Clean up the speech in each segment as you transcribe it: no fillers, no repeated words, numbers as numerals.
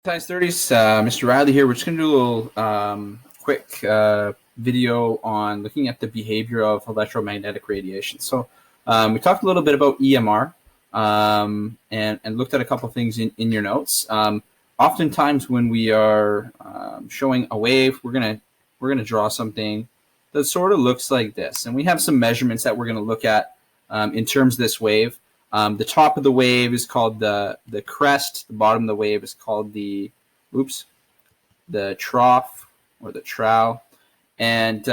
Science 30s, Mr. Riley here. We're just going to do a little quick video on looking at the behavior of electromagnetic radiation. So we talked a little bit about EMR and looked at a couple things in your notes. Oftentimes when we are showing a wave, we're gonna draw something that sort of looks like this, and we have some measurements that we're going to look at in terms of this wave. The top of the wave is called the crest. The bottom of the wave is called the trough or the trough. And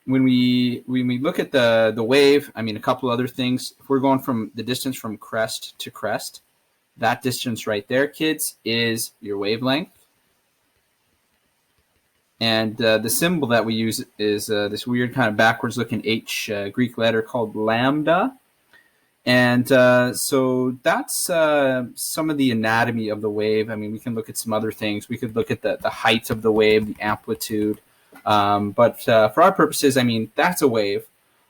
when we look at the wave, I mean, a couple other things. If we're going from the distance from crest to crest, that distance right there, kids, is your wavelength. And the symbol that we use is this weird kind of backwards looking H Greek letter called lambda. And so that's some of the anatomy of the wave. I mean, we can look at some other things. We could look at the height of the wave, the amplitude. But for our purposes, I mean, that's a wave.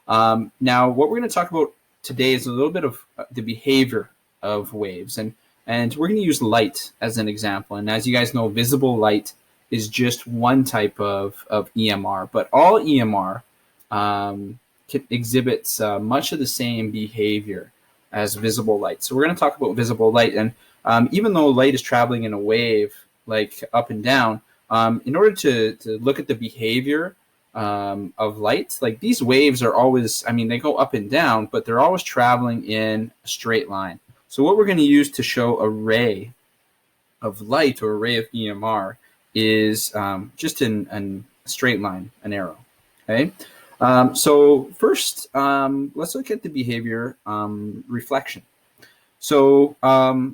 Now, what we're going to talk about today is a little bit of the behavior of waves. And we're going to use light as an example. And as you guys know, visible light is just one type of EMR. But all EMR exhibits much of the same behavior as visible light. So we're going to talk about visible light. And even though light is traveling in a wave, like up and down, in order to look at the behavior of light, like these waves are always, I mean, they go up and down, but they're always traveling in a straight line. So what we're going to use to show a ray of light or a ray of EMR is just in a straight line, an arrow. Okay. So first, let's look at the behavior reflection. So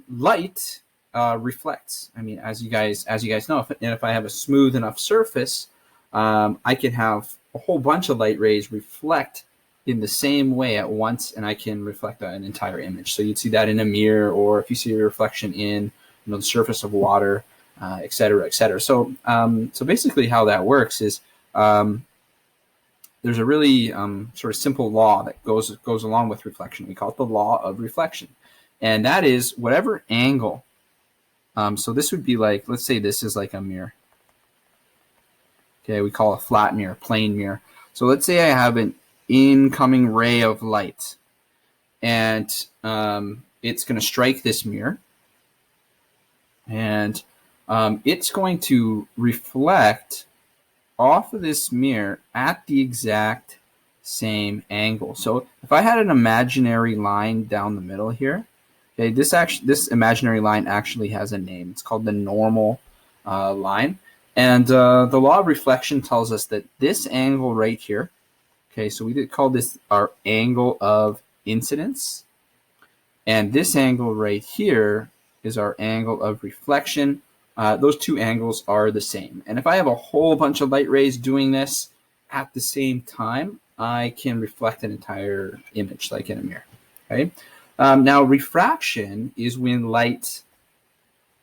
light reflects. I mean, as you guys know, if I have a smooth enough surface, I can have a whole bunch of light rays reflect in the same way at once, and I can reflect an entire image. So you'd see that in a mirror, or if you see a reflection in the surface of water, et cetera, et cetera. So so basically, how that works is there's a really sort of simple law that goes along with reflection. We call it the law of reflection. And that is whatever angle. So this would be like, let's say this is like a mirror. Okay, we call it a flat mirror, plane mirror. So let's say I have an incoming ray of light. And it's going to strike this mirror. And it's going to reflect off of this mirror at the exact same angle. So if I had an imaginary line down the middle here, okay, this imaginary line actually has a name. It's called the normal line. And the law of reflection tells us that this angle right here, okay, so we did call this our angle of incidence. And this angle right here is our angle of reflection. Those two angles are the same. And if I have a whole bunch of light rays doing this at the same time, I can reflect an entire image like in a mirror. Okay? Now, refraction is when light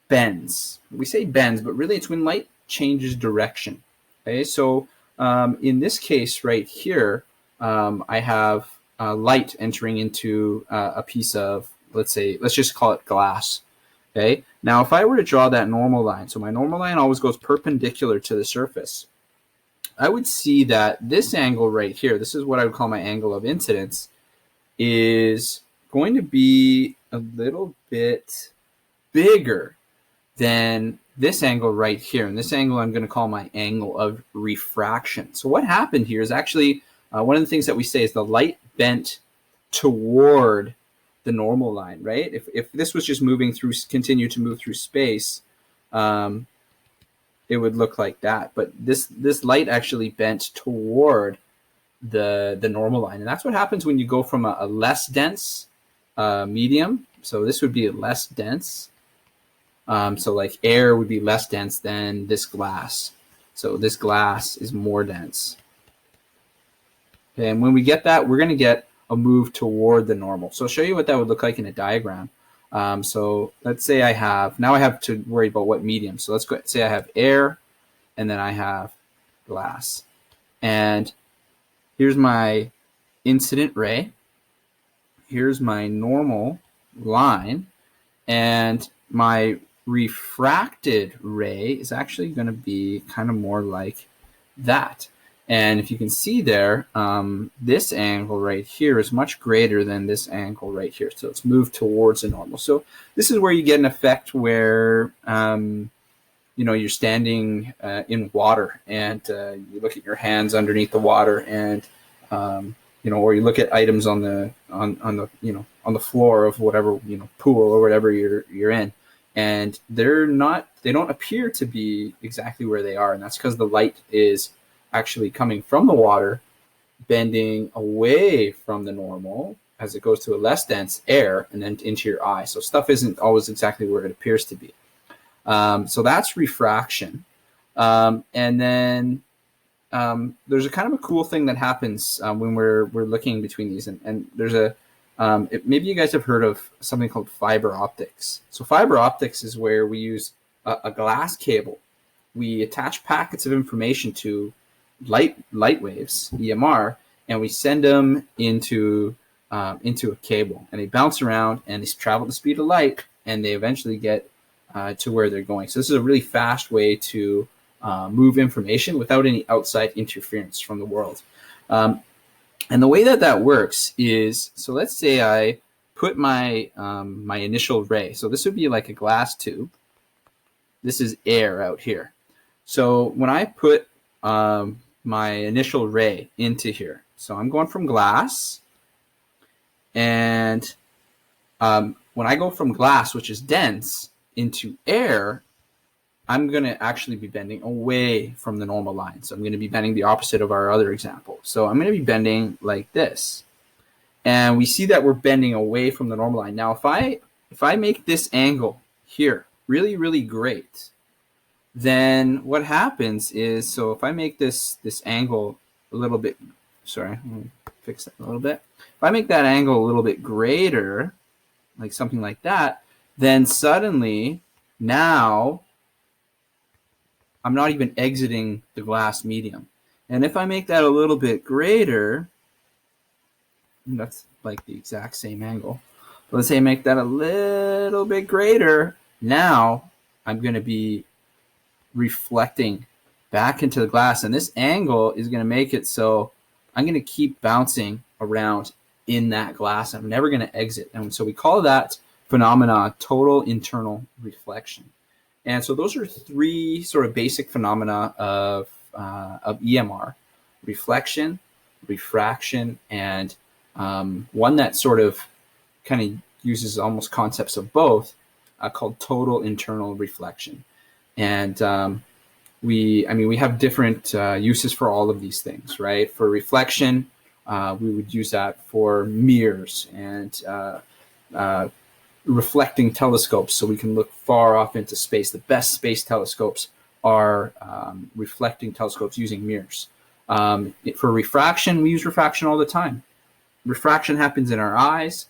bends. We say bends, but really it's when light changes direction. Okay? So in this case right here, I have light entering into a piece of, let's just call it glass. Okay. Now, if I were to draw that normal line, so my normal line always goes perpendicular to the surface, I would see that this angle right here, this is what I would call my angle of incidence, is going to be a little bit bigger than this angle right here. And this angle I'm going to call my angle of refraction. So what happened here is actually one of the things that we say is the light bent toward the normal line, right? If this was just continue to move through space, it would look like that. But this light actually bent toward the normal line, and that's what happens when you go from a less dense medium. So this would be less dense. So like air would be less dense than this glass. So this glass is more dense. Okay, and when we get that, we're going to get a move toward the normal. So I'll show you what that would look like in a diagram. So let's say I have to worry about what medium. So let's say I have air, and then I have glass. And here's my incident ray. Here's my normal line. And my refracted ray is actually going to be kind of more like that. And if you can see there, this angle right here is much greater than this angle right here. So it's moved towards a normal. So this is where you get an effect where, you're standing in water, and you look at your hands underneath the water, and or you look at items on the floor of whatever pool or whatever you're in, and they don't appear to be exactly where they are, and that's because the light is actually coming from the water, bending away from the normal as it goes to a less dense air and then into your eye. So stuff isn't always exactly where it appears to be. So that's refraction. And then there's a kind of a cool thing that happens when we're looking between these. And there's maybe you guys have heard of something called fiber optics. So fiber optics is where we use a glass cable. We attach packets of information to light waves, EMR, and we send them into a cable, and they bounce around and they travel at the speed of light, and they eventually get to where they're going. So this is a really fast way to move information without any outside interference from the world. And the way that works is, so let's say I put my my initial ray. So this would be like a glass tube. This is air out here. So when I put my initial ray into here, so I'm going from glass, and when I go from glass, which is dense, into air, I'm going to actually be bending away from the normal line. So I'm going to be bending the opposite of our other example. So I'm going to be bending like this. And we see that we're bending away from the normal line. Now, if I make this angle here really, really great, then what happens is, so if I make this angle a little bit, sorry, let me fix that a little bit. If I make that angle a little bit greater, like something like that, then suddenly now I'm not even exiting the glass medium. And if I make that a little bit greater, that's like the exact same angle. But let's say I make that a little bit greater. Now I'm going to be reflecting back into the glass, and this angle is going to make it so I'm going to keep bouncing around in that glass. I'm never going to exit. And so we call that phenomena total internal reflection. And so those are three sort of basic phenomena of EMR: reflection, refraction, and one that sort of kind of uses almost concepts of both, called total internal reflection. And we have different uses for all of these things, right? For reflection, we would use that for mirrors and reflecting telescopes, so we can look far off into space. The best space telescopes are reflecting telescopes using mirrors. For refraction, we use refraction all the time. Refraction happens in our eyes,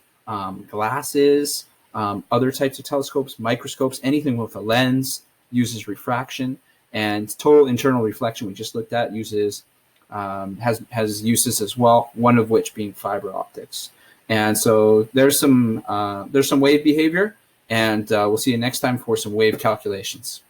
glasses, other types of telescopes, microscopes, anything with a lens uses refraction. And total internal reflection, we just looked at, uses has uses as well, one of which being fiber optics. And so there's some wave behavior, and we'll see you next time for some wave calculations.